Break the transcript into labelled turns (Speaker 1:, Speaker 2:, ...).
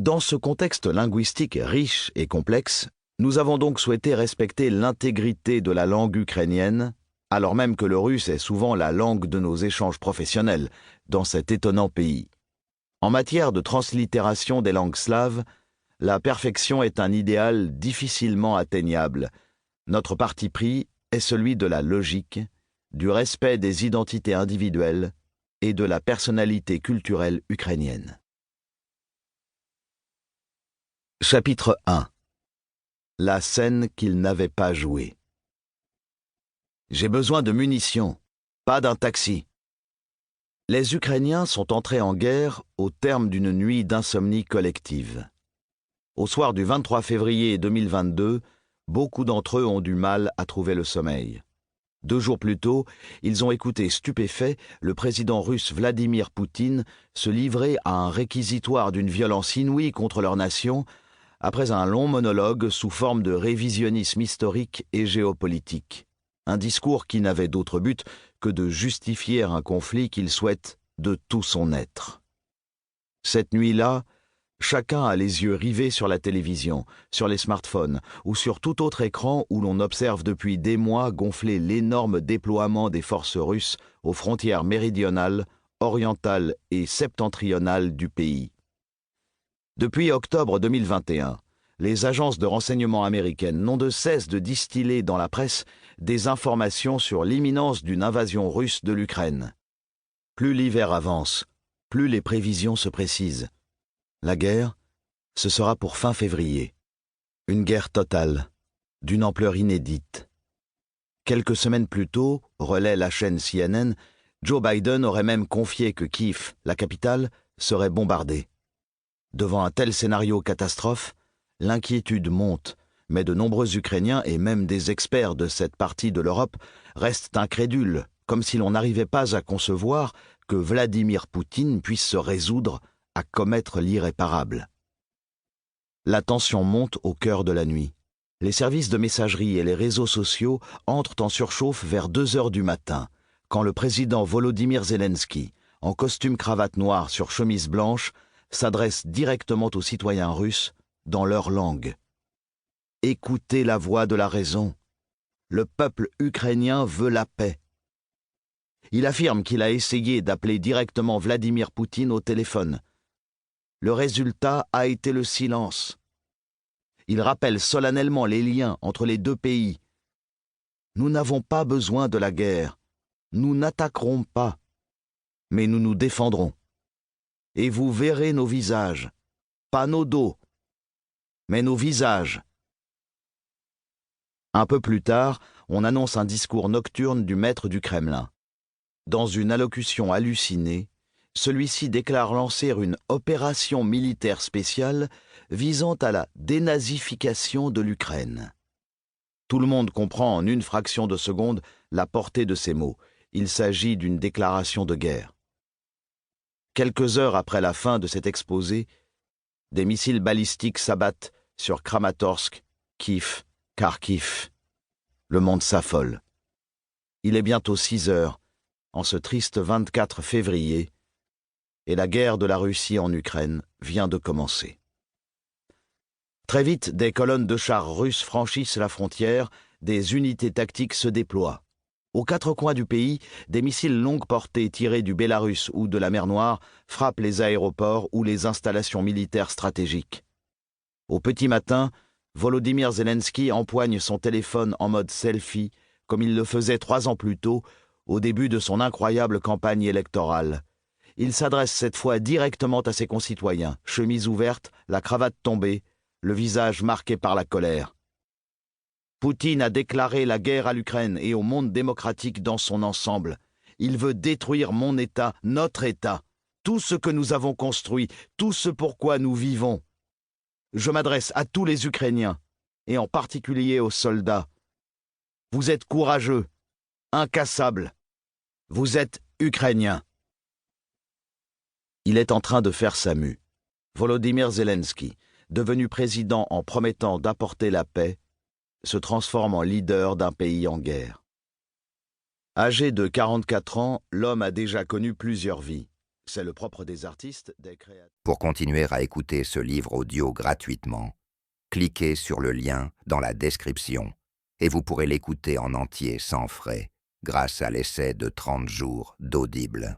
Speaker 1: Dans ce contexte linguistique riche et complexe, nous avons donc souhaité respecter l'intégrité de la langue ukrainienne, alors même que le russe est souvent la langue de nos échanges professionnels dans cet étonnant pays. En matière de translittération des langues slaves, la perfection est un idéal difficilement atteignable. Notre parti pris est celui de la logique, du respect des identités individuelles et de la personnalité culturelle ukrainienne. Chapitre 1. La scène qu'il n'avait pas jouée. J'ai besoin de munitions, pas d'un taxi. Les Ukrainiens sont entrés en guerre au terme d'une nuit d'insomnie collective. Au soir du 23 février 2022, beaucoup d'entre eux ont du mal à trouver le sommeil. 2 jours plus tôt, ils ont écouté stupéfaits le président russe Vladimir Poutine se livrer à un réquisitoire d'une violence inouïe contre leur nation après un long monologue sous forme de révisionnisme historique et géopolitique. Un discours qui n'avait d'autre but que de justifier un conflit qu'il souhaite de tout son être. Cette nuit-là, chacun a les yeux rivés sur la télévision, sur les smartphones ou sur tout autre écran où l'on observe depuis des mois gonfler l'énorme déploiement des forces russes aux frontières méridionales, orientales et septentrionales du pays. Depuis octobre 2021, les agences de renseignement américaines n'ont de cesse de distiller dans la presse des informations sur l'imminence d'une invasion russe de l'Ukraine. Plus l'hiver avance, plus les prévisions se précisent. La guerre, ce sera pour fin février. Une guerre totale, d'une ampleur inédite. Quelques semaines plus tôt, relaie la chaîne CNN, Joe Biden aurait même confié que Kiev, la capitale, serait bombardée. Devant un tel scénario catastrophe, l'inquiétude monte, mais de nombreux Ukrainiens et même des experts de cette partie de l'Europe restent incrédules, comme si l'on n'arrivait pas à concevoir que Vladimir Poutine puisse se résoudre à commettre l'irréparable. La tension monte au cœur de la nuit. Les services de messagerie et les réseaux sociaux entrent en surchauffe vers 2 heures du matin, quand le président Volodymyr Zelensky, en costume cravate noire sur chemise blanche, s'adresse directement aux citoyens russes dans leur langue. Écoutez la voix de la raison. Le peuple ukrainien veut la paix. Il affirme qu'il a essayé d'appeler directement Vladimir Poutine au téléphone. Le résultat a été le silence. Il rappelle solennellement les liens entre les deux pays. Nous n'avons pas besoin de la guerre. Nous n'attaquerons pas. Mais nous nous défendrons. Et vous verrez nos visages. Pas nos dos, mais nos visages. Un peu plus tard, on annonce un discours nocturne du maître du Kremlin. Dans une allocution hallucinée, celui-ci déclare lancer une opération militaire spéciale visant à la dénazification de l'Ukraine. Tout le monde comprend en une fraction de seconde la portée de ces mots. Il s'agit d'une déclaration de guerre. Quelques heures après la fin de cet exposé, des missiles balistiques s'abattent sur Kramatorsk, Kiev, Kharkiv. Le monde s'affole. Il est bientôt 6 heures, en ce triste 24 février, et la guerre de la Russie en Ukraine vient de commencer. Très vite, des colonnes de chars russes franchissent la frontière, des unités tactiques se déploient. Aux 4 coins du pays, des missiles longue portée tirés du Bélarus ou de la mer Noire frappent les aéroports ou les installations militaires stratégiques. Au petit matin, Volodymyr Zelensky empoigne son téléphone en mode selfie, comme il le faisait 3 ans plus tôt, au début de son incroyable campagne électorale. Il s'adresse cette fois directement à ses concitoyens, chemise ouverte, la cravate tombée, le visage marqué par la colère. Poutine a déclaré la guerre à l'Ukraine et au monde démocratique dans son ensemble. Il veut détruire mon État, notre État, tout ce que nous avons construit, tout ce pourquoi nous vivons. Je m'adresse à tous les Ukrainiens, et en particulier aux soldats. Vous êtes courageux, incassables. Vous êtes Ukrainiens. Il est en train de faire sa mue. Volodymyr Zelensky, devenu président en promettant d'apporter la paix, se transforme en leader d'un pays en guerre. Âgé de 44 ans, l'homme a déjà connu plusieurs vies. C'est le propre des artistes, des créateurs.
Speaker 2: Pour continuer à écouter ce livre audio gratuitement, cliquez sur le lien dans la description et vous pourrez l'écouter en entier sans frais grâce à l'essai de 30 jours d'Audible.